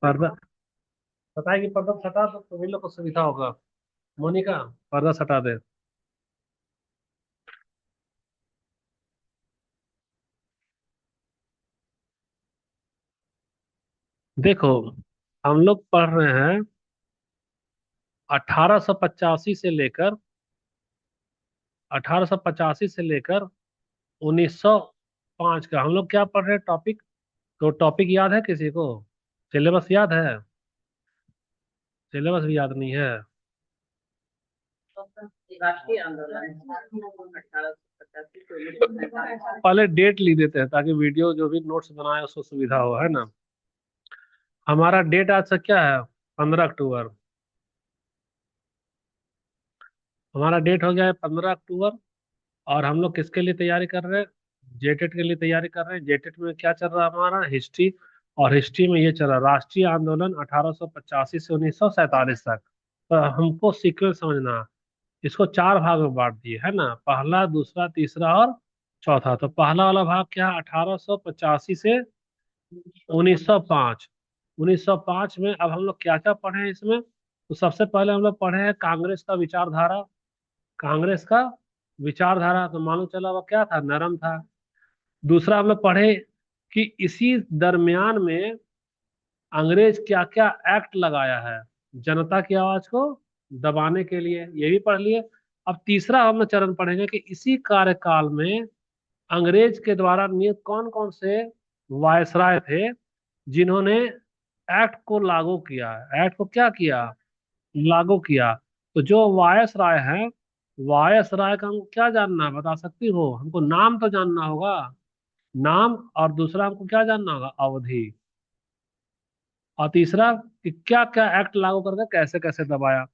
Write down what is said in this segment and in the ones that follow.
पर्दा पता है कि पर्दा हटा तो तुम्ही लोग को सुविधा होगा। मोनिका, पर्दा हटा दे। देखो, हम लोग पढ़ रहे हैं 1885 से लेकर 1885 से लेकर 1905 का हम लोग क्या पढ़ रहे हैं टॉपिक। तो टॉपिक याद है किसी को? सिलेबस याद है? सिलेबस भी याद नहीं है। राष्ट्रीय आंदोलन 1885 पहले डेट लिख देते हैं ताकि वीडियो जो भी नोट्स बनाए उसको सुविधा हो, है ना। हमारा डेट आज से क्या है? 15 अक्टूबर। हमारा डेट हो गया है 15 अक्टूबर। और हम लोग किसके लिए तैयारी कर रहे हैं? जेटेट के लिए तैयारी कर रहे हैं। जेटेट में क्या चल रहा है हमारा? हिस्ट्री। और हिस्ट्री में ये चल रहा है राष्ट्रीय आंदोलन 1885 से 1947 तक। तो हमको सीक्वेंस समझना है। इसको चार भाग में बांट दिए, है ना। पहला, दूसरा, तीसरा और चौथा। तो पहला वाला भाग क्या है? 1885 से 1905। 1905 में अब हम लोग क्या क्या पढ़े हैं इसमें? तो सबसे पहले हम लोग पढ़े हैं कांग्रेस का विचारधारा। कांग्रेस का विचारधारा तो मालूम चला वो क्या था? नरम था। दूसरा हम लोग पढ़े कि इसी दरमियान में अंग्रेज क्या क्या एक्ट लगाया है जनता की आवाज को दबाने के लिए, ये भी पढ़ लिए। अब तीसरा हम लोग चरण पढ़ेंगे कि इसी कार्यकाल में अंग्रेज के द्वारा नियुक्त कौन कौन से वायसराय थे जिन्होंने एक्ट को लागू किया। एक्ट को क्या किया? लागू किया। तो जो वायसराय है, वायसराय का हमको क्या जानना है? बता सकती हो? हमको नाम तो जानना होगा। नाम। और दूसरा हमको क्या जानना होगा? अवधि। और तीसरा कि क्या क्या एक्ट लागू करके कैसे कैसे दबाया।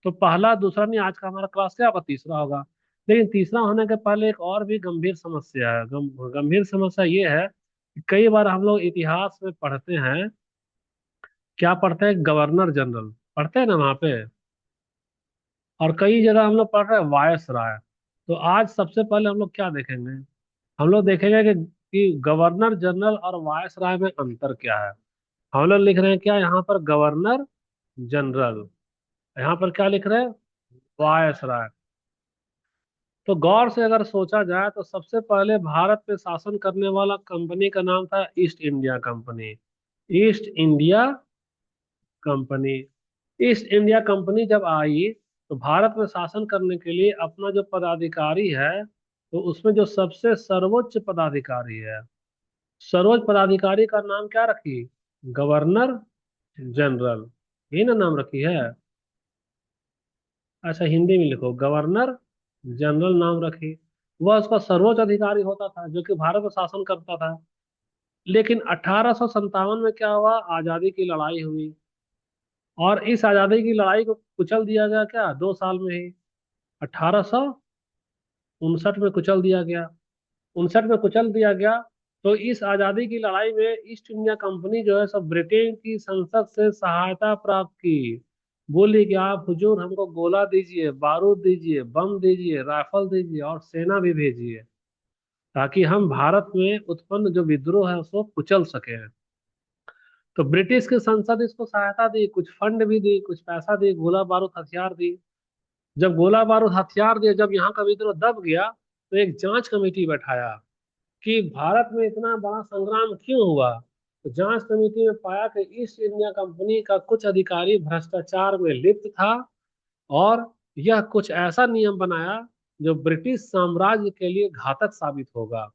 तो पहला दूसरा नहीं, आज का हमारा क्लास क्या होगा? तीसरा होगा। लेकिन तीसरा होने के पहले एक और भी गंभीर समस्या है। गंभीर समस्या ये है कि कई बार हम लोग इतिहास में पढ़ते हैं। क्या पढ़ते हैं? गवर्नर जनरल पढ़ते हैं ना वहाँ पे। और कई जगह हम लोग पढ़ रहे हैं वायसराय। तो आज सबसे पहले हम लोग क्या देखेंगे? हम लोग देखेंगे कि गवर्नर जनरल और वायसराय में अंतर क्या है। हम लोग लिख रहे हैं क्या यहाँ पर? Governor general. यहाँ पर क्या लिख रहे हैं? वायसराय। तो गौर से अगर सोचा जाए तो सबसे पहले भारत पे शासन करने वाला कंपनी का नाम था east India company. East India company. East India company जब आई तो भारत में शासन करने के लिए अपना जो पदाधिकारी है, तो उसमें जो सबसे सर्वोच्च पदाधिकारी है, सर्वोच्च पदाधिकारी का नाम क्या रखी? Governor general. ये ना नाम रखी है। अच्छा, हिंदी में लिखो, गवर्नर जनरल नाम रखी। वह उसका सर्वोच्च अधिकारी होता था जो कि भारत में शासन करता था। लेकिन 1857 में क्या हुआ? आजादी की लड़ाई हुई। और इस आजादी की लड़ाई को कुचल दिया गया क्या? 2 साल में ही। 1859 में कुचल दिया गया। 59 में कुचल दिया गया। तो इस आजादी की लड़ाई में ईस्ट इंडिया कंपनी जो है सब ब्रिटेन की संसद से सहायता प्राप्त की। बोली कि आप हुजूर हमको गोला दीजिए, बारूद दीजिए, बम दीजिए, राइफल दीजिए और सेना भी भेजिए, ताकि हम भारत में उत्पन्न जो विद्रोह है उसको कुचल सके। तो ब्रिटिश की संसद इसको सहायता दी, कुछ फंड भी दी, कुछ पैसा दी, गोला बारूद हथियार दी। जब गोला बारूद हथियार दिए, जब यहाँ का विद्रोह दब गया, तो एक जांच कमेटी बैठाया कि भारत में इतना बड़ा संग्राम क्यों हुआ। तो जांच कमेटी में पाया कि ईस्ट इंडिया कंपनी का कुछ अधिकारी भ्रष्टाचार में लिप्त था। और यह कुछ ऐसा नियम बनाया जो ब्रिटिश साम्राज्य के लिए घातक साबित होगा।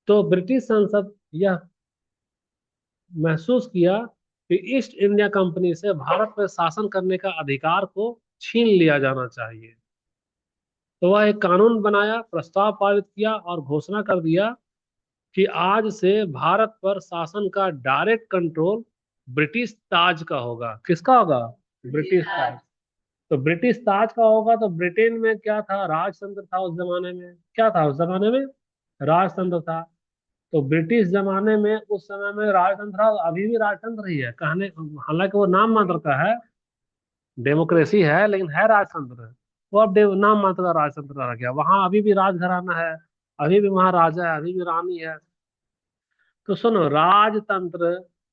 तो ब्रिटिश संसद यह महसूस किया कि ईस्ट इंडिया कंपनी से भारत में शासन करने का अधिकार को छीन लिया जाना चाहिए। तो वह एक कानून बनाया, प्रस्ताव पारित किया और घोषणा कर दिया कि आज से भारत पर शासन का डायरेक्ट कंट्रोल ब्रिटिश ताज का होगा। किसका होगा? ब्रिटिश ताज। तो ब्रिटिश ताज का होगा। तो ब्रिटेन में क्या था? राजतंत्र था उस जमाने में। क्या था उस जमाने में? राजतंत्र था। तो ब्रिटिश जमाने में उस समय में राजतंत्र था, अभी भी राजतंत्र ही है कहने। हालांकि वो नाम मात्र का है, डेमोक्रेसी है, लेकिन है राजतंत्र। वो अब नाम मात्र का राजतंत्र रह गया। वहां अभी भी राजघराना है, अभी भी वहां राजा है, अभी भी रानी है। तो सुनो, राजतंत्र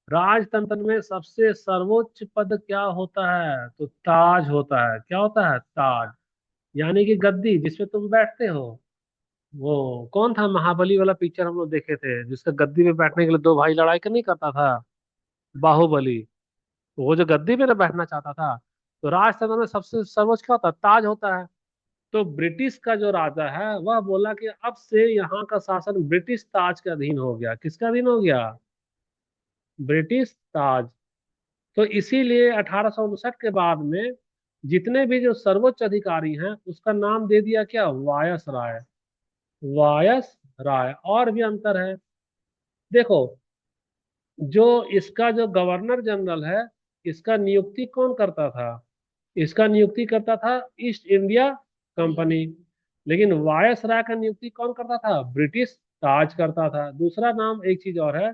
राजतंत्र में सबसे सर्वोच्च पद क्या होता है? तो ताज होता है। क्या होता है? ताज। यानी कि गद्दी जिसपे तुम बैठते हो। वो कौन था महाबली वाला पिक्चर हम लोग देखे थे, जिसका गद्दी पे बैठने के लिए दो भाई लड़ाई कर नहीं करता था? बाहुबली। तो वो जो गद्दी पे ना बैठना चाहता था। तो राजतंत्र में सबसे सर्वोच्च क्या होता है? ताज होता है। तो ब्रिटिश का जो राजा है वह बोला कि अब से यहाँ का शासन ब्रिटिश ताज के अधीन हो गया। किसका अधीन हो गया? ब्रिटिश ताज। तो इसीलिए 1859 के बाद में जितने भी जो सर्वोच्च अधिकारी हैं उसका नाम दे दिया क्या? वायस राय। वायस राय। और भी अंतर है। देखो, जो इसका जो गवर्नर जनरल है, इसका नियुक्ति कौन करता था? इसका नियुक्ति करता था ईस्ट इंडिया कंपनी। लेकिन वायसराय का नियुक्ति कौन करता था? ब्रिटिश ताज करता था। दूसरा नाम एक चीज और है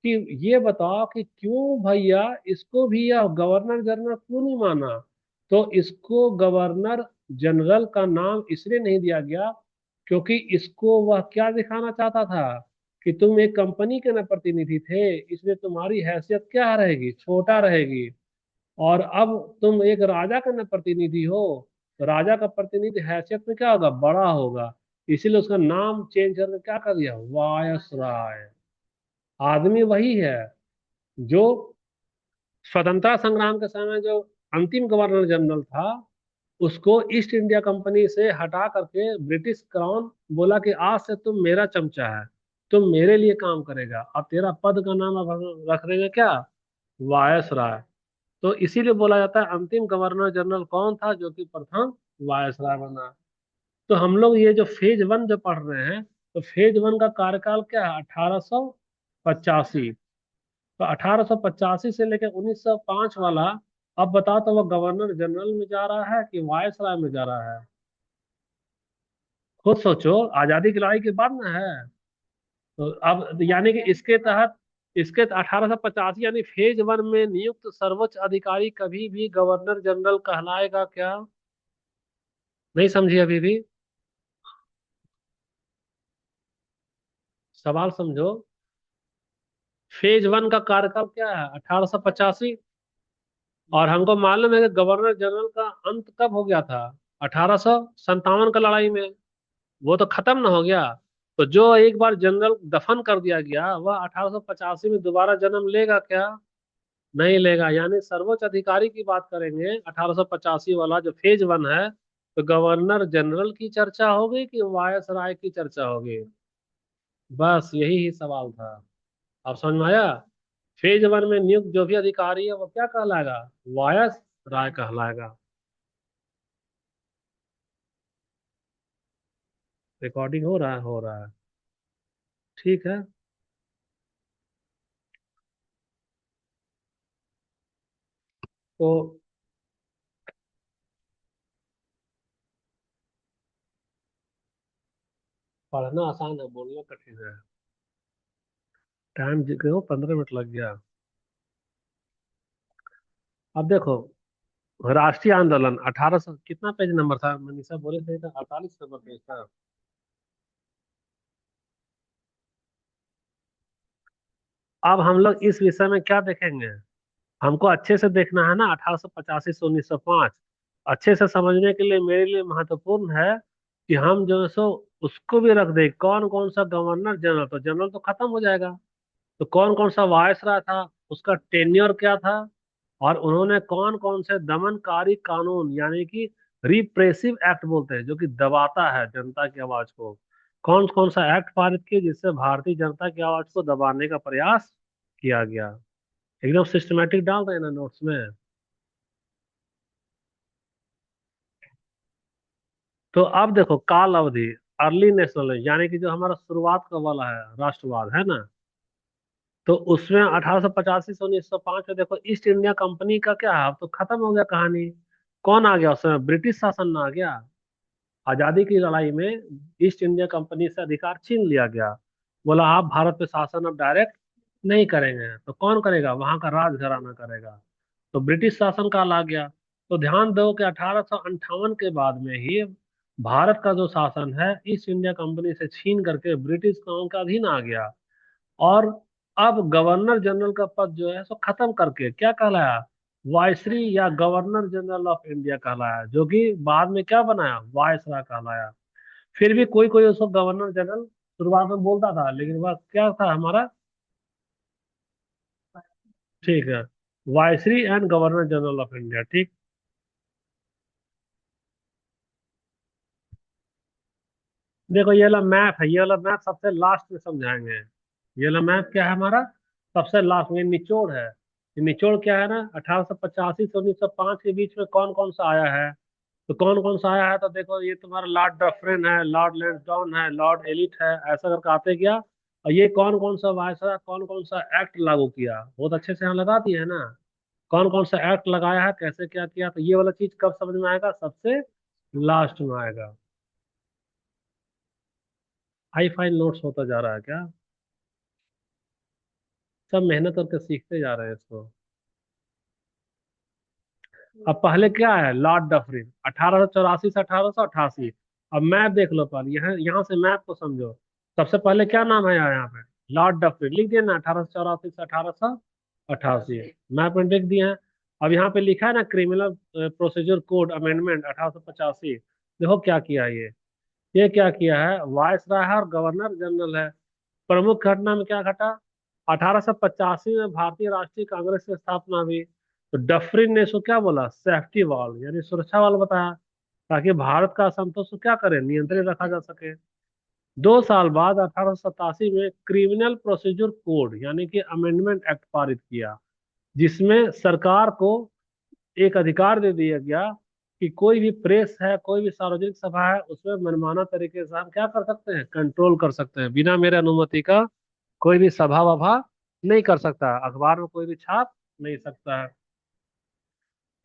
कि ये बताओ कि क्यों भैया इसको भी यह गवर्नर जनरल क्यों नहीं माना? तो इसको गवर्नर जनरल का नाम इसलिए नहीं दिया गया क्योंकि इसको वह क्या दिखाना चाहता था कि तुम एक कंपनी के न प्रतिनिधि थे, इसलिए तुम्हारी हैसियत क्या रहेगी? छोटा रहेगी। और अब तुम एक राजा का न प्रतिनिधि हो, तो राजा का प्रतिनिधि हैसियत में क्या होगा? बड़ा होगा। इसीलिए उसका नाम चेंज करके क्या कर दिया? वायसराय। आदमी वही है जो स्वतंत्रता संग्राम के समय जो अंतिम गवर्नर जनरल था, उसको ईस्ट इंडिया कंपनी से हटा करके ब्रिटिश क्राउन बोला कि आज से तुम मेरा चमचा है, तुम मेरे लिए काम करेगा, अब तेरा पद का नाम अब हम रख देंगे क्या? वायसराय। तो इसीलिए बोला जाता है अंतिम गवर्नर जनरल कौन था? जो कि प्रथम वायसराय बना। तो हम लोग ये जो फेज 1 जो पढ़ रहे हैं, तो फेज 1 का कार्यकाल क्या है? 1885। तो 1885 से लेकर 1905 वाला, अब बताओ तो वो गवर्नर जनरल में जा रहा है कि वायसराय में जा रहा है? खुद सोचो, आजादी की लड़ाई के बाद ना है। तो अब यानी कि इसके 1885 यानी फेज 1 में नियुक्त सर्वोच्च अधिकारी कभी भी गवर्नर जनरल कहलाएगा क्या? नहीं समझी अभी भी? सवाल समझो। फेज 1 का कार्यकाल क्या है? 1885। और हमको मालूम है कि गवर्नर जनरल का अंत कब हो गया था? 1857 का लड़ाई में। वो तो खत्म ना हो गया। तो जो एक बार जनरल दफन कर दिया गया वह 1885 में दोबारा जन्म लेगा क्या? नहीं लेगा। यानी सर्वोच्च अधिकारी की बात करेंगे 1885 वाला जो फेज 1 है, तो गवर्नर जनरल की चर्चा होगी कि वायसराय की चर्चा होगी? बस यही ही सवाल था। आप समझ में आया? फेज 1 में नियुक्त जो भी अधिकारी है वो क्या कहलाएगा? वायस राय कहलाएगा। रिकॉर्डिंग हो रहा है? हो रहा है। ठीक है। तो पढ़ना आसान है, बोलना कठिन है। टाइम क्यों 15 मिनट लग गया? अब देखो, राष्ट्रीय आंदोलन 1800 कितना पेज नंबर था? मनीषा बोले थे 48 नंबर पेज था। अब हम लोग इस विषय में क्या देखेंगे? हमको अच्छे से देखना है ना, 1885 से 1905। अच्छे से समझने के लिए मेरे लिए महत्वपूर्ण है कि हम जो है सो उसको भी रख दे। कौन कौन सा गवर्नर जनरल, तो जनरल तो खत्म हो जाएगा। तो कौन कौन सा वायसराय था, उसका टेन्योर क्या था, और उन्होंने कौन कौन से दमनकारी कानून यानी कि रिप्रेसिव एक्ट बोलते हैं जो कि दबाता है जनता की आवाज को, कौन कौन सा एक्ट पारित किए जिससे भारतीय जनता की आवाज को दबाने का प्रयास किया गया। एकदम सिस्टमेटिक डाल रहे हैं ना नोट्स में? तो अब देखो, काल अवधि, अर्ली नेशनल यानी कि जो हमारा शुरुआत का वाला है राष्ट्रवाद है ना, तो उसमें 1885 से 1905 में देखो ईस्ट इंडिया कंपनी का क्या है? अब तो खत्म हो गया कहानी। कौन आ गया उस समय? ब्रिटिश शासन आ गया। आजादी की लड़ाई में ईस्ट इंडिया कंपनी से अधिकार छीन लिया गया। बोला आप भारत पे शासन अब डायरेक्ट नहीं करेंगे, तो कौन करेगा? वहां का राजघराना करेगा। तो ब्रिटिश शासन काल आ गया। तो ध्यान दो कि 1858 के बाद में ही भारत का जो शासन है ईस्ट इंडिया कंपनी से छीन करके ब्रिटिश काउंसिल के अधीन आ गया। और अब गवर्नर जनरल का पद जो है सो खत्म करके क्या कहलाया, वायसरी या गवर्नर जनरल ऑफ इंडिया कहलाया, जो कि बाद में क्या बनाया, वायसराय कहलाया। फिर भी कोई कोई उसको गवर्नर जनरल शुरुआत में बोलता था, लेकिन वह क्या था हमारा, ठीक है, viceroy and governor general of India, ठीक। देखो ये वाला मैप है, ये वाला मैप सबसे लास्ट में समझाएंगे। ये वाला मैप क्या है हमारा, सबसे लास्ट में निचोड़ है। ये निचोड़ क्या है ना, 1885 से 1905 के बीच में कौन कौन सा आया है। तो कौन कौन सा आया है, तो देखो ये तुम्हारा लॉर्ड डफरिन है, लॉर्ड लैंसडाउन है, लॉर्ड एलिट है, ऐसा करके आते गया। और ये कौन कौन सा वायसराय कौन कौन सा एक्ट लागू किया, बहुत अच्छे से यहाँ लगा दिए है ना। कौन कौन सा एक्ट लगाया है, कैसे क्या किया, तो ये वाला चीज कब समझ में आएगा, सबसे लास्ट में आएगा। हाई फाई नोट्स होता जा रहा है क्या, सब मेहनत करके सीखते जा रहे हैं इसको। अब पहले क्या है, लॉर्ड डफरिन 1884 से 1888। अब मैप देख लो पहले, यहाँ यहाँ से मैप को समझो। सबसे पहले क्या नाम है यहाँ पे, लॉर्ड डफरिन लिख दिया ना, 1884 से 1888 मैप में लिख दिया है। अब यहाँ पे लिखा है ना, क्रिमिनल प्रोसीजर कोड अमेंडमेंट 1885। देखो क्या किया ये क्या किया है, वायसराय है और गवर्नर जनरल है। प्रमुख घटना में क्या घटा, 1885 में भारतीय राष्ट्रीय कांग्रेस की स्थापना हुई। तो डफरिन ने इसको क्या बोला, सेफ्टी वॉल यानी सुरक्षा वाल बताया, ताकि भारत का असंतोष को क्या करे, नियंत्रित रखा जा सके। 2 साल बाद 1887 में क्रिमिनल प्रोसीजर कोड यानी कि अमेंडमेंट एक्ट पारित किया, जिसमें सरकार को एक अधिकार दे दिया गया कि कोई भी प्रेस है, कोई भी सार्वजनिक सभा है, उसमें मनमाना तरीके से हम क्या कर सकते हैं, कंट्रोल कर सकते हैं, बिना मेरे अनुमति का कोई भी सभा वभा नहीं कर सकता, अखबार में कोई भी छाप नहीं सकता है।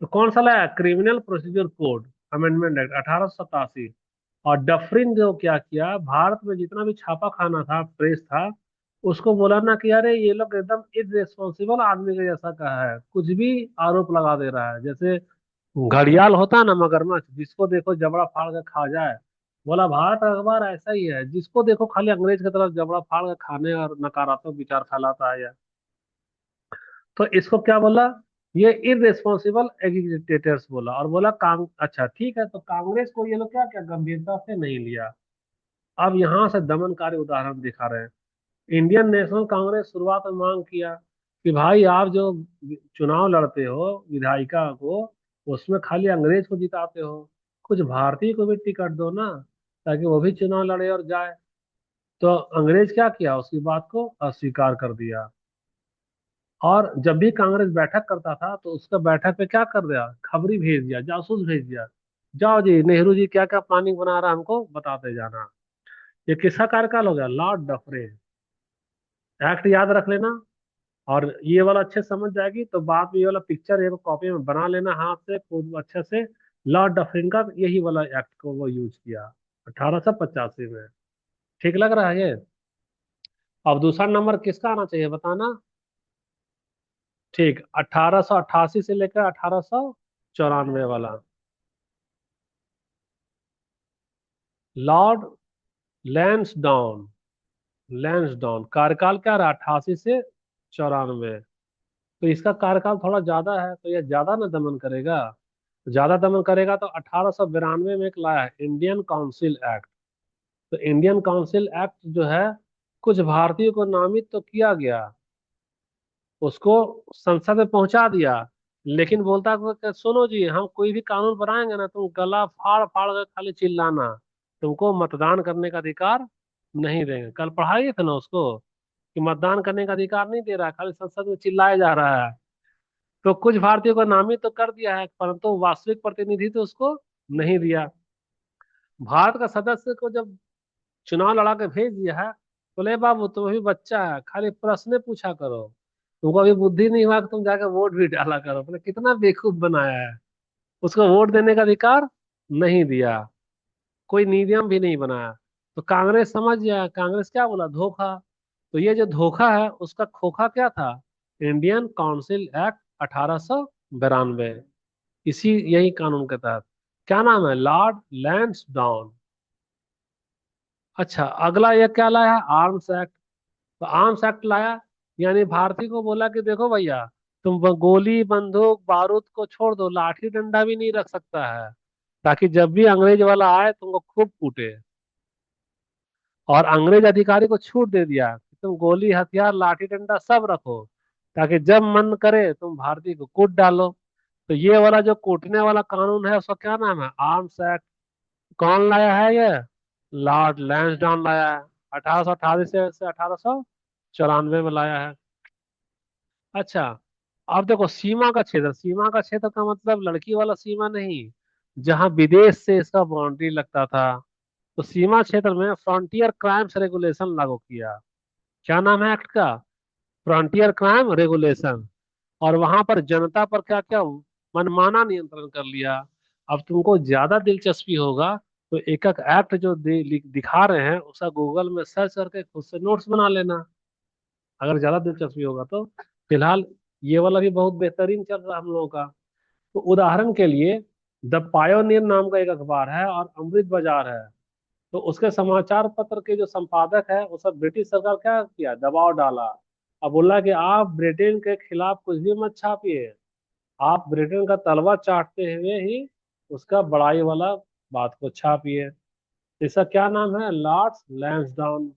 तो कौन सा लाया, criminal procedure code amendment act 1887। और डफरिन जो क्या किया, भारत में जितना भी छापा खाना था, प्रेस था, उसको बोला ना कि अरे ये लोग एकदम इरेस्पॉन्सिबल आदमी के जैसा कहा है, कुछ भी आरोप लगा दे रहा है, जैसे घड़ियाल होता है ना, मगरमच्छ, जिसको देखो जबड़ा फाड़ के खा जाए। बोला भारत अखबार ऐसा ही है, जिसको देखो खाली अंग्रेज की तरफ जबड़ा फाड़ के खाने और नकारात्मक विचार फैलाता है। तो इसको क्या बोला, ये इररेस्पॉन्सिबल एग्जीक्यूटिव्स बोला, और बोला अच्छा ठीक है, तो कांग्रेस को ये लोग क्या क्या गंभीरता से नहीं लिया। अब यहाँ से दमनकारी उदाहरण दिखा रहे हैं। इंडियन नेशनल कांग्रेस शुरुआत में मांग किया कि भाई आप जो चुनाव लड़ते हो विधायिका को, उसमें खाली अंग्रेज को जिताते हो, कुछ भारतीय को भी टिकट दो ना, ताकि वो भी चुनाव लड़े और जाए। तो अंग्रेज क्या किया, उसकी बात को अस्वीकार कर दिया। और जब भी कांग्रेस बैठक करता था तो उसका बैठक पे क्या कर दिया, खबरी भेज दिया, जासूस भेज दिया, जाओ जी नेहरू जी क्या क्या प्लानिंग बना रहा है हमको बताते जाना। ये किसका कार्यकाल हो गया, लॉर्ड डफरे। एक्ट याद रख लेना, और ये वाला अच्छे से समझ जाएगी तो बाद में ये वाला पिक्चर एक कॉपी में बना लेना हाथ से खूब अच्छे से। लॉर्ड डफरिन का यही वाला एक्ट को वो यूज किया 1885 में। ठीक लग रहा है ये। अब दूसरा नंबर किसका आना चाहिए बताना, ठीक, 1888 से लेकर 1894 वाला, लॉर्ड लैंसडाउन। लैंसडाउन कार्यकाल क्या रहा, 88 से 94। तो इसका कार्यकाल थोड़ा ज्यादा है, तो यह ज्यादा ना दमन करेगा। ज्यादा दमन करेगा तो 1892 में एक लाया है इंडियन काउंसिल एक्ट। तो इंडियन काउंसिल एक्ट जो है, कुछ भारतीयों को नामित तो किया गया, उसको संसद में पहुंचा दिया, लेकिन बोलता कि सुनो जी हम कोई भी कानून बनाएंगे ना, तुम गला फाड़ फाड़ कर खाली चिल्लाना, तुमको मतदान करने का अधिकार नहीं देंगे। कल पढ़ाई थे ना उसको, कि मतदान करने का अधिकार नहीं दे रहा है, खाली संसद में चिल्लाया जा रहा है। तो कुछ भारतीयों को नामित तो कर दिया है, परंतु वास्तविक प्रतिनिधि तो उसको नहीं दिया। भारत का सदस्य को जब चुनाव लड़ा के भेज दिया है, बोले बाबू तुम अभी बच्चा है, खाली प्रश्न पूछा करो, तुमको अभी बुद्धि नहीं हुआ कि तुम जाकर वोट भी डाला करो। बोले कितना बेवकूफ बनाया है, उसको वोट देने का अधिकार नहीं दिया, कोई नियम भी नहीं बनाया। तो कांग्रेस समझ गया, कांग्रेस क्या बोला, धोखा। तो ये जो धोखा है उसका खोखा क्या था, इंडियन काउंसिल एक्ट 1892। इसी यही कानून के तहत, क्या नाम है, लॉर्ड लैंसडाउन। अच्छा अगला ये क्या लाया, आर्म्स एक्ट। तो आर्म्स एक्ट लाया, यानी भारती को बोला कि देखो भैया, तुम गोली बंदूक बारूद को छोड़ दो, लाठी डंडा भी नहीं रख सकता है, ताकि जब भी अंग्रेज वाला आए तुमको खूब कूटे। और अंग्रेज अधिकारी को छूट दे दिया कि तुम गोली हथियार लाठी डंडा सब रखो, ताकि जब मन करे तुम भारतीय को कूट डालो। तो ये वाला जो कूटने वाला कानून है उसका क्या नाम है? Arms act. कौन लाया है ये? लॉर्ड लैंसडाउन लाया है। 1888 से 1894 में लाया है। अच्छा, अब देखो सीमा का क्षेत्र। सीमा का क्षेत्र का मतलब लड़की वाला सीमा नहीं, जहां विदेश से इसका बाउंड्री लगता था। तो सीमा क्षेत्र में फ्रंटियर क्राइम्स रेगुलेशन लागू किया। क्या नाम है एक्ट का? Frontier crime regulation. और वहां पर जनता पर क्या क्या मनमाना नियंत्रण कर लिया। अब तुमको ज्यादा दिलचस्पी होगा तो एक एक एक्ट जो दिखा रहे हैं उसका गूगल में सर्च करके खुद से नोट्स बना लेना, अगर ज्यादा दिलचस्पी होगा तो। फिलहाल ये वाला भी बहुत बेहतरीन चल रहा है हम लोगों का। तो उदाहरण के लिए, द पायोनियर नाम का एक अखबार है और अमृत बाजार है। तो उसके समाचार पत्र के जो संपादक है, वो सब ब्रिटिश सरकार क्या किया, दबाव डाला। अब बोला कि आप ब्रिटेन के खिलाफ कुछ भी मत छापिए, आप ब्रिटेन का तलवा चाटते हुए ही उसका बड़ाई वाला बात को छापिए। इसका क्या नाम है? Lords Lansdowne.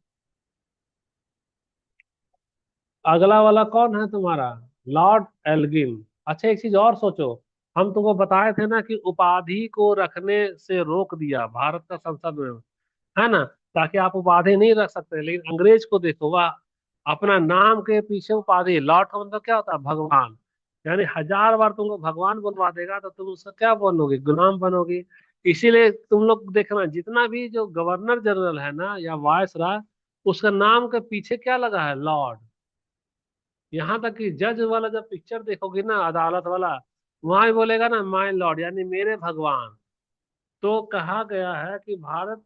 अगला वाला कौन है तुम्हारा? Lord Elgin. अच्छा, एक चीज और सोचो। हम तुमको बताए थे ना कि उपाधि को रखने से रोक दिया भारत का संसद में, है ना, ताकि आप उपाधि नहीं रख सकते। लेकिन अंग्रेज को देखो, वह अपना नाम के पीछे उपाधि, लॉर्ड का मतलब क्या होता है? भगवान। यानी 1000 बार तुमको भगवान बुलवा देगा तो तुम उसका क्या बनोगे? गुलाम बनोगे। इसीलिए तुम लोग देखना, जितना भी जो गवर्नर जनरल है ना या वायस राय, उसका नाम के पीछे क्या लगा है? लॉर्ड। यहाँ तक कि जज वाला जब पिक्चर देखोगे ना, अदालत वाला, वहां भी बोलेगा ना माय लॉर्ड, यानी मेरे भगवान। तो कहा गया है कि भारत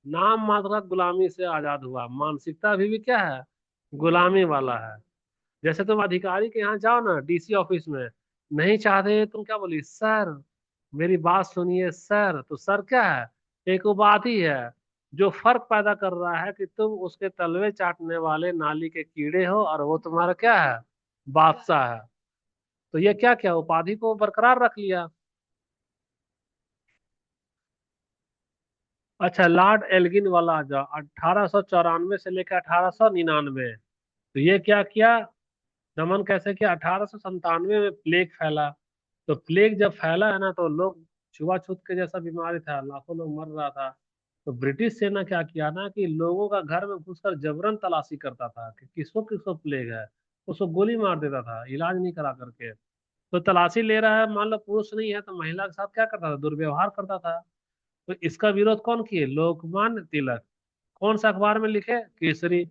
नाम मात्र का गुलामी से आजाद हुआ, मानसिकता अभी भी क्या है? गुलामी वाला है। जैसे तुम अधिकारी के यहाँ जाओ ना, डीसी ऑफिस में, नहीं चाहते तुम क्या बोली? सर, मेरी बात सुनिए सर। तो सर क्या है? एक उपाधि है जो फर्क पैदा कर रहा है कि तुम उसके तलवे चाटने वाले नाली के कीड़े हो और वो तुम्हारा क्या है? बादशाह है। तो ये क्या क्या उपाधि को बरकरार रख लिया। अच्छा, लॉर्ड एल्गिन वाला जो 1894 से लेकर 1899, तो ये क्या किया? दमन कैसे किया? 1897 में प्लेग फैला। तो प्लेग जब फैला है ना, तो लोग, छुआछूत के जैसा बीमारी था, लाखों लोग मर रहा था। तो ब्रिटिश सेना क्या किया ना कि लोगों का घर में घुसकर जबरन तलाशी करता था कि किसको किसको प्लेग है। उसको गोली मार देता था इलाज नहीं करा करके। तो तलाशी ले रहा है, मान लो पुरुष नहीं है तो महिला के साथ क्या करता था? दुर्व्यवहार करता था। तो इसका विरोध कौन किए? लोकमान्य तिलक। कौन सा अखबार में लिखे? केसरी।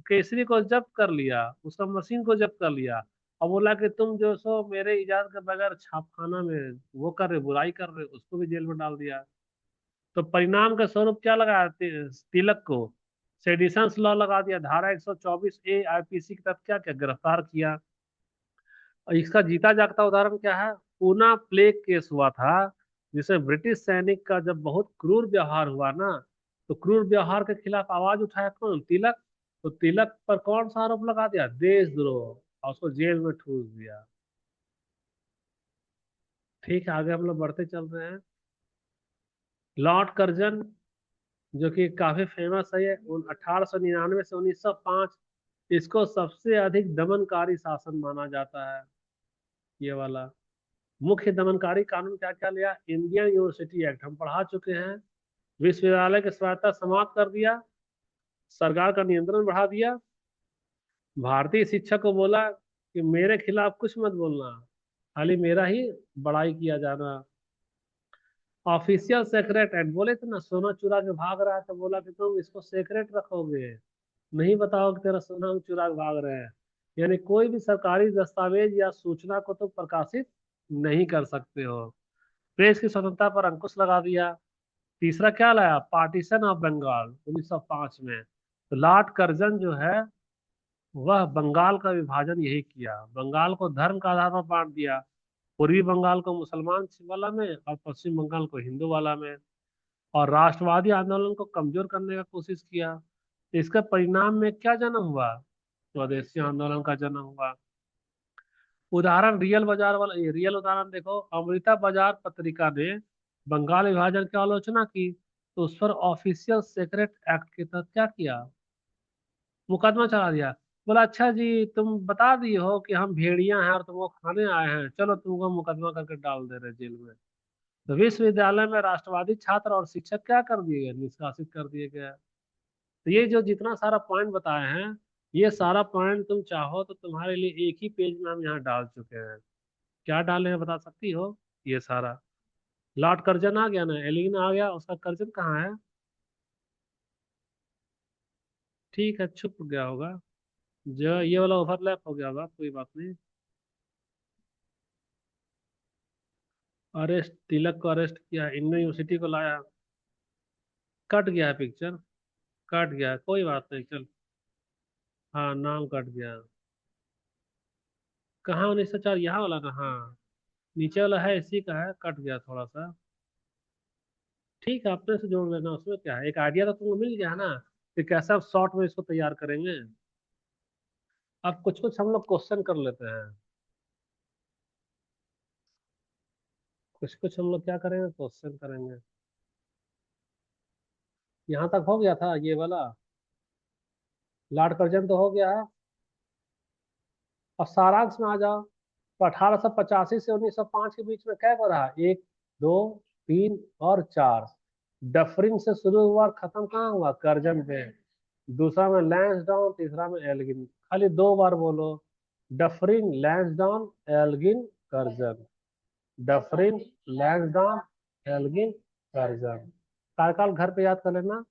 केसरी को जब्त कर लिया, उसका मशीन को जब्त कर लिया। और बोला कि तुम जो सो मेरे इजाजत के बगैर छापखाना में वो कर रहे, बुराई कर रहे, उसको भी जेल में डाल दिया। तो परिणाम का स्वरूप क्या लगा तिलक को? सेडिशंस लॉ लगा दिया, धारा 124 ए आईपीसी के तहत क्या क्या गिरफ्तार किया। और इसका जीता जागता उदाहरण क्या है? पूना प्लेग केस हुआ था, जिसमें ब्रिटिश सैनिक का जब बहुत क्रूर व्यवहार हुआ ना, तो क्रूर व्यवहार के खिलाफ आवाज उठाया कौन? तिलक। तो तिलक पर कौन सा आरोप लगा दिया? देशद्रोह, और उसको जेल में ठूस दिया। ठीक है, आगे हम लोग बढ़ते चल रहे हैं। लॉर्ड कर्जन, जो कि काफी फेमस है, ये 1899 से 1905, इसको सबसे अधिक दमनकारी शासन माना जाता है। ये वाला मुख्य दमनकारी कानून क्या क्या लिया? इंडियन यूनिवर्सिटी एक्ट हम पढ़ा चुके हैं। विश्वविद्यालय की स्वायत्ता समाप्त कर दिया, सरकार का नियंत्रण बढ़ा दिया। भारतीय शिक्षक को बोला कि मेरे खिलाफ कुछ मत बोलना, खाली मेरा ही बड़ाई किया जाना। ऑफिशियल सेक्रेट एक्ट, बोले थे ना सोना चुरा के भाग रहा है, तो बोला कि तुम इसको सेक्रेट रखोगे, नहीं बताओ कि तेरा सोना हम चुरा के भाग रहे हैं। यानी कोई भी सरकारी दस्तावेज या सूचना को तुम प्रकाशित नहीं कर सकते हो। प्रेस की स्वतंत्रता पर अंकुश लगा दिया। तीसरा क्या लाया? पार्टीशन ऑफ बंगाल 1905 में। तो लॉर्ड कर्जन जो है, वह बंगाल का विभाजन यही किया, बंगाल को धर्म का आधार पर बांट दिया। पूर्वी बंगाल को मुसलमान वाला में और पश्चिम बंगाल को हिंदू वाला में। और राष्ट्रवादी आंदोलन को कमजोर करने का कोशिश किया। इसका परिणाम में क्या जन्म हुआ? स्वदेशी आंदोलन का जन्म हुआ। उदाहरण रियल बाजार वाला, ये रियल उदाहरण देखो, अमृता बाजार पत्रिका ने बंगाल विभाजन की आलोचना की, तो उस पर ऑफिशियल सेक्रेट एक्ट के तहत क्या किया, मुकदमा चला दिया। बोला अच्छा जी तुम बता दिए हो कि हम भेड़िया हैं और तुमको खाने आए हैं, चलो तुमको मुकदमा करके डाल दे रहे जेल में। तो विश्वविद्यालय में राष्ट्रवादी छात्र और शिक्षक क्या कर दिए गए, निष्कासित कर दिए गए। तो ये जो जितना सारा पॉइंट बताए हैं, ये सारा पॉइंट तुम चाहो तो तुम्हारे लिए एक ही पेज में हम यहाँ डाल चुके हैं। क्या डाले हैं बता सकती हो, ये सारा। लॉर्ड कर्जन आ गया ना, एलिगन आ गया, उसका कर्जन कहाँ है। ठीक है, छुप गया होगा, जो ये वाला ओवरलैप हो गया होगा, कोई बात नहीं। अरेस्ट, तिलक को अरेस्ट किया, इंडियन यूनिवर्सिटी को लाया, कट गया है पिक्चर, कट गया है, कोई बात नहीं चल। हाँ नाम कट गया। कहाँ 1904, यहाँ वाला ना, हाँ नीचे वाला है, इसी का है, कट गया थोड़ा सा। ठीक है, अपने से जोड़ लेना, उसमें क्या है, एक आइडिया तो तुमको मिल गया ना कि कैसे आप शॉर्ट में इसको तैयार करेंगे। अब कुछ कुछ हम लोग क्वेश्चन कर लेते हैं, कुछ कुछ हम लोग क्या करेंगे, क्वेश्चन करेंगे। यहाँ तक हो गया था ये वाला, लॉर्ड कर्जन तो हो गया है। अब सारांश में आ जाओ। तो 1885 से 1905 के बीच में क्या हो रहा, एक, दो, तीन और चार। डफरिन से शुरू हुआ और खत्म कहाँ हुआ, कर्जन पे। दूसरा में लैंसडाउन, तीसरा में एल्गिन। खाली दो बार बोलो, Dufferin, Lansdowne, Elgin, Curzon. Dufferin, Lansdowne, Elgin, Curzon. कार्यकाल घर पे याद कर लेना,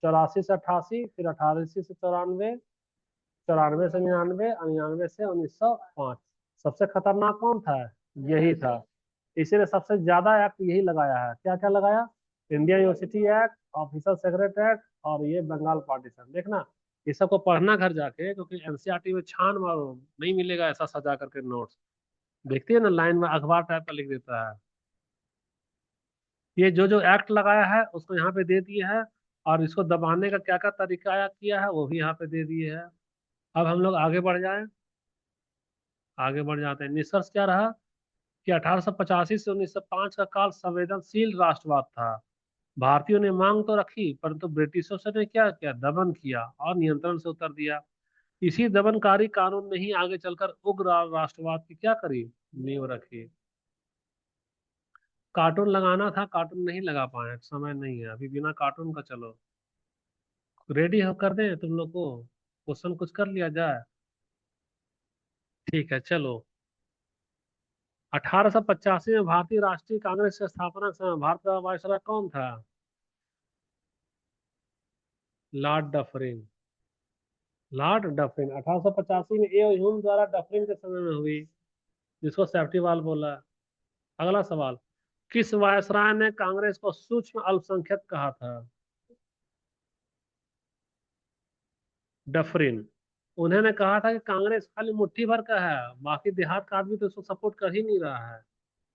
84 से 88, फिर 88 से 94, 94 से 99, 99 से 1905। सबसे खतरनाक कौन था, यही था। इसीलिए सबसे ज्यादा एक्ट यही लगाया है, क्या क्या लगाया, Indian university act, officer secret act, और ये बंगाल पार्टीशन। देखना ये सबको पढ़ना घर जाके, क्योंकि एनसीईआरटी में छान मारो, नहीं मिलेगा ऐसा सजा करके नोट्स। देखती है ना, लाइन में अखबार टाइप का लिख देता है। ये जो जो एक्ट लगाया है उसको यहाँ पे दे दिए है, और इसको दबाने का क्या क्या तरीका किया है वो भी यहाँ पे दे दिए है। अब हम लोग आगे बढ़ जाएं, आगे बढ़ जाते हैं। निष्कर्ष क्या रहा कि 1885 से 1905 का काल संवेदनशील राष्ट्रवाद था। भारतीयों ने मांग तो रखी, परंतु ब्रिटिशों से ने क्या किया, दमन किया और नियंत्रण से उतर दिया। इसी दमनकारी कानून ने ही आगे चलकर उग्र राष्ट्रवाद की क्या करी, नींव रखी। कार्टून लगाना था, कार्टून नहीं लगा पाए, समय नहीं है अभी, बिना कार्टून का चलो। रेडी हो कर दें तुम लोग को, क्वेश्चन कुछ कर लिया जाए। ठीक है चलो। 1885 में भारतीय राष्ट्रीय कांग्रेस की स्थापना के समय भारत का वायसराय कौन था, लॉर्ड डफरिन। लॉर्ड डफरिन 1885 में ए ह्यूम द्वारा डफरिन के समय में हुई, जिसको सेफ्टी वाल बोला। अगला सवाल, किस वायसराय ने कांग्रेस को सूक्ष्म अल्पसंख्यक कहा था, डफरिन। उन्होंने कहा था कि कांग्रेस खाली मुट्ठी भर का है, बाकी देहात का आदमी तो उसको सपोर्ट कर ही नहीं रहा है।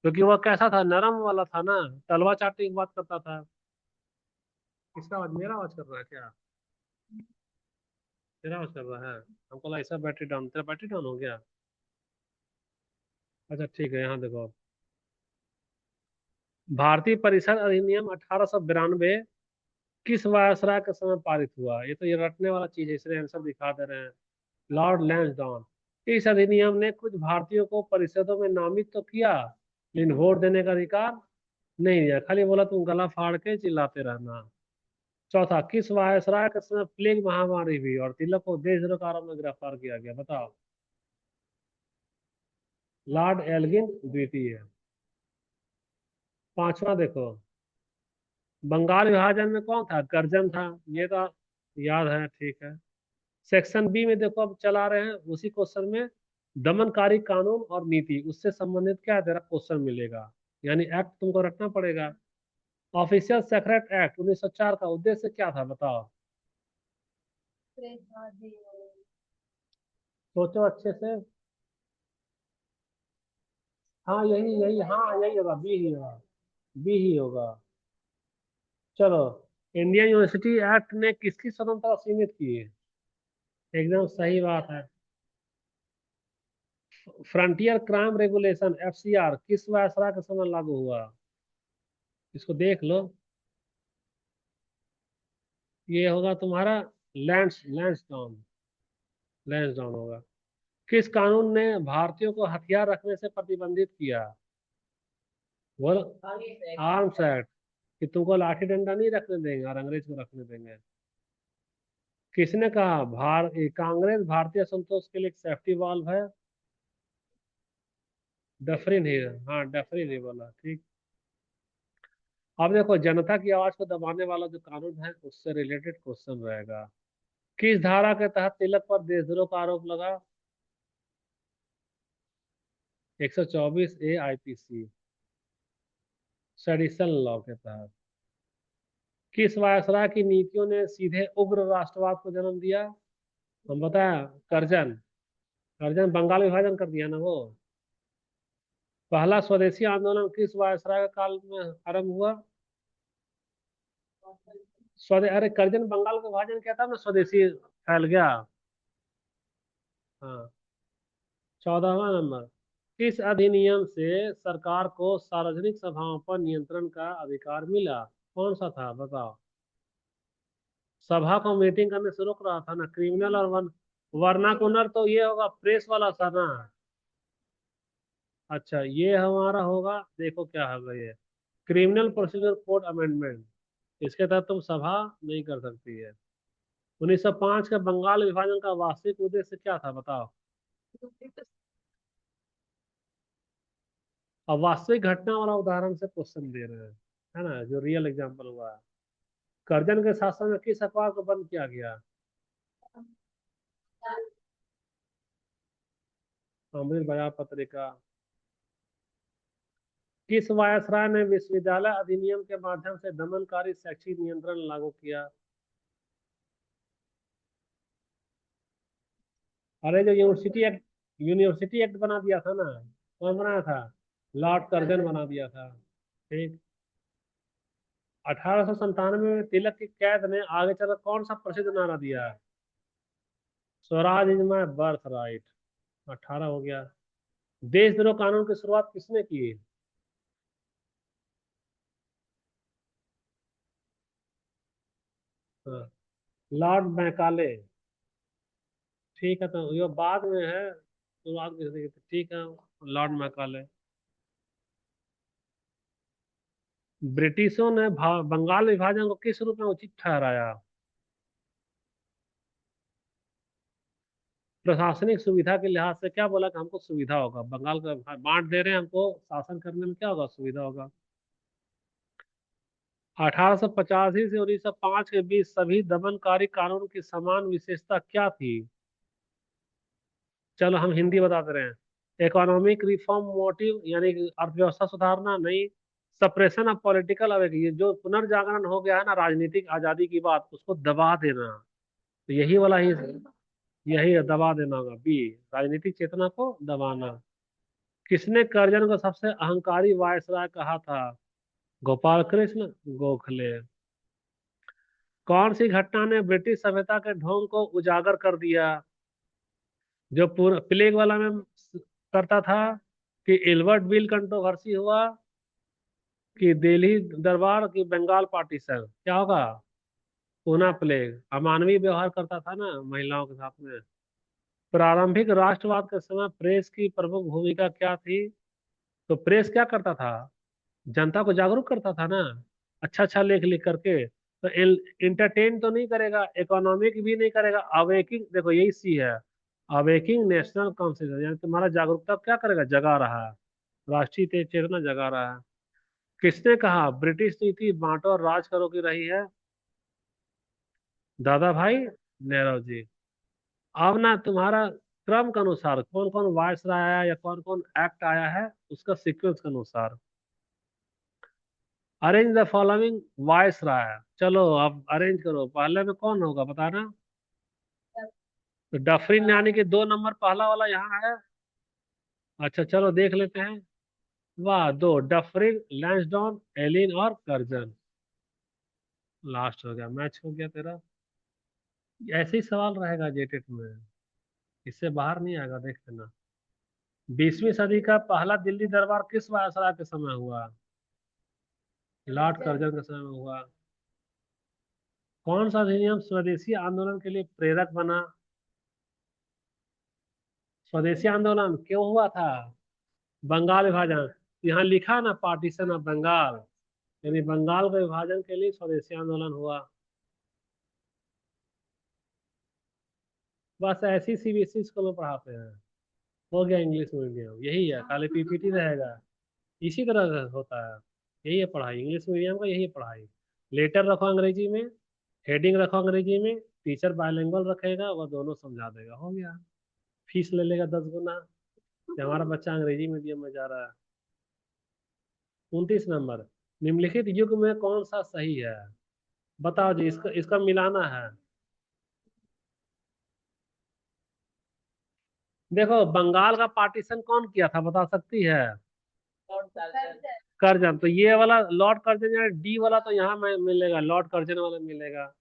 क्योंकि वह कैसा था, नरम वाला था ना, तलवा चाटने की बात करता था। किसका आवाज, मेरा आवाज कर रहा है क्या, तेरा आवाज कर रहा है। हमको लगा ऐसा बैटरी डाउन, तेरा बैटरी डाउन हो गया। अच्छा ठीक है, यहाँ देखो, भारतीय परिषद अधिनियम 1892 किस वायसराय के समय पारित हुआ। ये तो ये रटने वाला चीज है, इसलिए आंसर दिखा दे रहे हैं, लॉर्ड लैंसडाउन। इस अधिनियम ने कुछ भारतीयों को परिषदों में नामित तो किया, लेकिन वोट देने का अधिकार नहीं दिया, खाली बोला तुम गला फाड़ के चिल्लाते रहना। चौथा, किस वायसराय के समय प्लेग महामारी हुई और तिलक को देशद्रोह के आरोप में गिरफ्तार किया गया, बताओ। लॉर्ड एल्गिन द्वितीय। पांचवा देखो, बंगाल विभाजन में कौन था, कर्जन था, ये तो याद है, ठीक है। सेक्शन बी में देखो, अब चला रहे हैं उसी क्वेश्चन में, दमनकारी कानून और नीति, उससे संबंधित क्या तेरा क्वेश्चन मिलेगा, यानी एक्ट तुमको रखना पड़ेगा। ऑफिशियल सेक्रेट एक्ट 1904 का उद्देश्य क्या था, बताओ। सोचो अच्छे से। हाँ यही यही, हाँ यही होगा, बी ही होगा, बी ही होगा। चलो, इंडियन यूनिवर्सिटी एक्ट ने किसकी स्वतंत्रता सीमित की है, एकदम सही बात है। फ्रंटियर क्राइम रेगुलेशन FCR किस वायसराय के समय लागू हुआ? इसको देख लो। ये होगा तुम्हारा लैंसडाउन। लैंसडाउन होगा। किस कानून ने भारतीयों को हथियार रखने से प्रतिबंधित किया? बोल। Arms act. कि तुमको लाठी डंडा नहीं रखने देंगे और अंग्रेज को रखने देंगे। किसने कहा कांग्रेस भारतीय असंतोष के लिए एक सेफ्टी वाल्व है? डफरिन ही। हाँ, डफरिन ही बोला, ठीक। अब देखो, जनता की आवाज को दबाने वाला जो कानून है उससे रिलेटेड क्वेश्चन रहेगा। किस धारा के तहत तिलक पर देशद्रोह का आरोप लगा? 124A IPC सेडिशन लॉ के तहत। किस वायसराय की नीतियों ने सीधे उग्र राष्ट्रवाद को जन्म दिया? हम बताया। करजन। करजन बंगाल विभाजन कर दिया ना वो। पहला स्वदेशी आंदोलन किस वायसराय के काल में आरंभ हुआ? अरे करजन बंगाल का विभाजन किया था ना, स्वदेशी फैल गया। हाँ। 14वां नंबर। किस अधिनियम से सरकार को सार्वजनिक सभाओं पर नियंत्रण का अधिकार मिला? कौन सा था बताओ? सभा को मीटिंग करने से रोक रहा था ना, क्रिमिनल और वर्नाकुलर तो ये होगा प्रेस वाला था ना। अच्छा, ये हमारा होगा, देखो क्या होगा ये। Criminal procedure code amendment. इसके तहत तुम सभा नहीं कर सकती है। 1905 के बंगाल विभाजन का वास्तविक उद्देश्य क्या था बताओ? अब वास्तविक घटना वाला उदाहरण से क्वेश्चन दे रहे हैं, है ना, जो रियल एग्जांपल हुआ है। करजन के शासन में किस अखबार को बंद किया गया? अमृत बाजार पत्रिका। किस वायसराय ने विश्वविद्यालय अधिनियम के माध्यम से दमनकारी शैक्षिक नियंत्रण लागू किया? अरे जो यूनिवर्सिटी एक्ट बना दिया था ना, कौन बनाया था? लॉर्ड कर्जन बना दिया था, ठीक। 1897 में तिलक की कैद ने आगे चलकर कौन सा प्रसिद्ध नारा दिया? Swaraj is my birth right. 18 हो गया। देशद्रोह कानून की शुरुआत किसने की? हाँ, लॉर्ड मैकाले। ठीक है, तो ये बाद में है, शुरुआत किसने की थी? ठीक है, लॉर्ड मैकाले। ब्रिटिशों ने बंगाल विभाजन को किस रूप में उचित ठहराया? प्रशासनिक सुविधा के लिहाज से क्या बोला कि हमको सुविधा होगा, बंगाल का बांट दे रहे हैं, हमको शासन करने में क्या होगा, सुविधा होगा। 1885 से 1905 के बीच सभी दमनकारी कानून की समान विशेषता क्या थी? चलो हम हिंदी बता दे रहे हैं। इकोनॉमिक रिफॉर्म मोटिव, यानी कि अर्थव्यवस्था सुधारना नहीं। सप्रेशन ऑफ पॉलिटिकल अवेक, ये जो पुनर्जागरण हो गया है ना राजनीतिक आजादी की बात, उसको दबा देना। तो यही वाला ही, यही दबा देना होगा, बी। राजनीतिक चेतना को दबाना। किसने करजन को सबसे अहंकारी वायसराय कहा था? गोपाल कृष्ण गोखले। कौन सी घटना ने ब्रिटिश सभ्यता के ढोंग को उजागर कर दिया? जो पूरा प्लेग वाला में करता था, कि एल्बर्ट बिल कंट्रोवर्सी हुआ, कि दिल्ली दरबार की बंगाल पार्टीशन, क्या होगा? पूना प्लेग। अमानवीय व्यवहार करता था ना महिलाओं के साथ में। प्रारंभिक राष्ट्रवाद के समय प्रेस की प्रमुख भूमिका क्या थी? तो प्रेस क्या करता था? जनता को जागरूक करता था ना, अच्छा अच्छा लेख लिख करके। तो इंटरटेन तो नहीं करेगा, इकोनॉमिक भी नहीं करेगा, अवेकिंग, देखो यही सी है। अवेकिंग नेशनल कॉन्शियसनेस, यानी तुम्हारा जागरूकता क्या करेगा, जगा रहा है, राष्ट्रीय चेतना जगा रहा है। किसने कहा ब्रिटिश नीति बांटो और राज करो की रही है? दादा भाई नेहरू जी। अब ना तुम्हारा क्रम के अनुसार कौन कौन वायसराय आया या कौन कौन एक्ट आया है, उसका सीक्वेंस के अनुसार अरेंज द फॉलोइंग वायसराय। चलो अब अरेंज करो, पहले में कौन होगा बताना। तो डफरिन, यानी कि 2 नंबर पहला वाला यहाँ है। अच्छा चलो देख लेते हैं। वाह, दो डफरिन, लैंसडाउन, एलिन और कर्जन। लास्ट हो गया, मैच हो गया तेरा। ऐसे ही सवाल रहेगा जेटेट में, इससे बाहर नहीं आएगा, देख लेना। 20वीं सदी का पहला दिल्ली दरबार किस वायसराय के समय हुआ? लॉर्ड कर्जन के समय में हुआ। कौन सा अधिनियम स्वदेशी आंदोलन के लिए प्रेरक बना? स्वदेशी आंदोलन क्यों हुआ था? बंगाल विभाजन। यहाँ लिखा ना, पार्टीशन ऑफ बंगाल, यानी बंगाल के विभाजन के लिए स्वदेशी आंदोलन हुआ। बस ऐसी सीबीएसई स्कूल में पढ़ाते हैं। हो गया इंग्लिश मीडियम, यही है, खाली पीपीटी रहेगा। इसी तरह से होता है। यही है पढ़ाई, इंग्लिश मीडियम का यही है पढ़ाई। लेटर रखो अंग्रेजी में, हेडिंग रखो अंग्रेजी में, टीचर बायलिंगुअल रखेगा, वह दोनों समझा देगा, हो गया। फीस ले लेगा 10 गुना कि हमारा बच्चा अंग्रेजी मीडियम में जा रहा है। 29 नंबर, निम्नलिखित युग में कौन सा सही है? बताओ जी, इसका इसका मिलाना है। देखो, बंगाल का पार्टीशन कौन किया था, बता सकती है? और दर्जन। कर्जन। तो ये वाला लॉर्ड कर्जन, या डी वाला तो यहाँ में मिलेगा, लॉर्ड कर्जन वाला मिलेगा।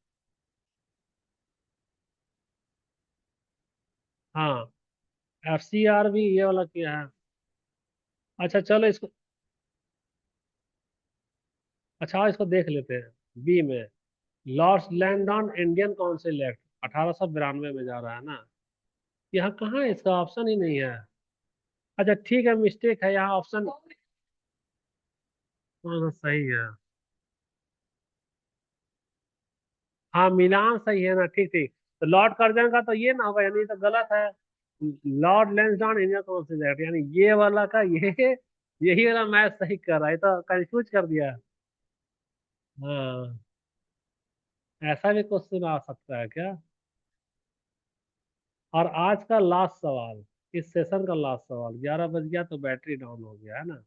हाँ, FCR भी ये वाला किया है। अच्छा चलो इसको, अच्छा इसको देख लेते हैं। बी में, लॉर्ड्स लैंडन इंडियन काउंसिल एक्ट 1892 में जा रहा है ना। यहाँ कहाँ है, इसका ऑप्शन ही नहीं है। अच्छा ठीक है, मिस्टेक है यहाँ ऑप्शन। हाँ सही है। हाँ मिलान सही है ना, ठीक ठीक। तो लॉर्ड कर्जन का तो ये ना होगा, यानी ये तो गलत है। Lord Lansdowne Indian council act, यानी ये वाला का ये यही वाला मैच सही कर रहा है, तो कंफ्यूज कर दिया। हाँ, ऐसा भी क्वेश्चन आ सकता है क्या? और आज का लास्ट सवाल, इस सेशन का लास्ट सवाल, 11 बज गया तो बैटरी डाउन हो गया है ना।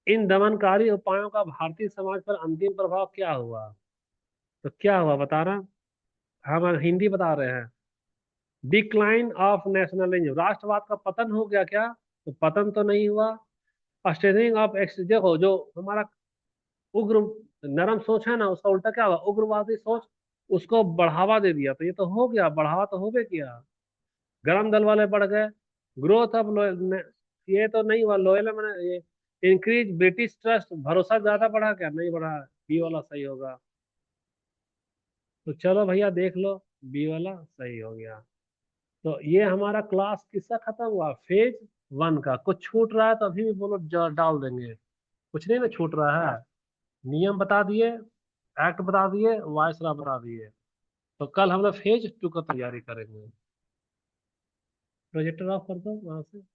इन दमनकारी उपायों का भारतीय समाज पर अंतिम प्रभाव क्या हुआ? तो क्या हुआ बताना। हम हिंदी बता रहे हैं। डिक्लाइन ऑफ नेशनलिज्म, राष्ट्रवाद का पतन हो गया क्या? तो पतन तो नहीं हुआ। स्टेरिंग ऑफ एक्स, देखो जो हमारा उग्र नरम सोच है ना, उसका उल्टा क्या हुआ, उग्रवादी सोच, उसको बढ़ावा दे दिया, तो ये तो हो गया, बढ़ावा तो हो गया किया। गरम दल वाले बढ़ गए। ग्रोथ ऑफ ये तो नहीं हुआ, लोयल मैंने ये इंक्रीज ब्रिटिश ट्रस्ट, भरोसा ज्यादा बढ़ा क्या? नहीं बढ़ा। बी वाला सही होगा। तो चलो भैया देख लो, बी वाला सही हो गया। तो ये हमारा क्लास किसका खत्म हुआ, फेज 1 का। कुछ छूट रहा है तो अभी भी बोलो, डाल देंगे। कुछ नहीं ना छूट रहा है। नियम बता दिए, एक्ट बता दिए, वायसरा बता दिए। तो कल हम लोग फेज 2 का तैयारी करेंगे। प्रोजेक्टर ऑफ कर दो वहां से।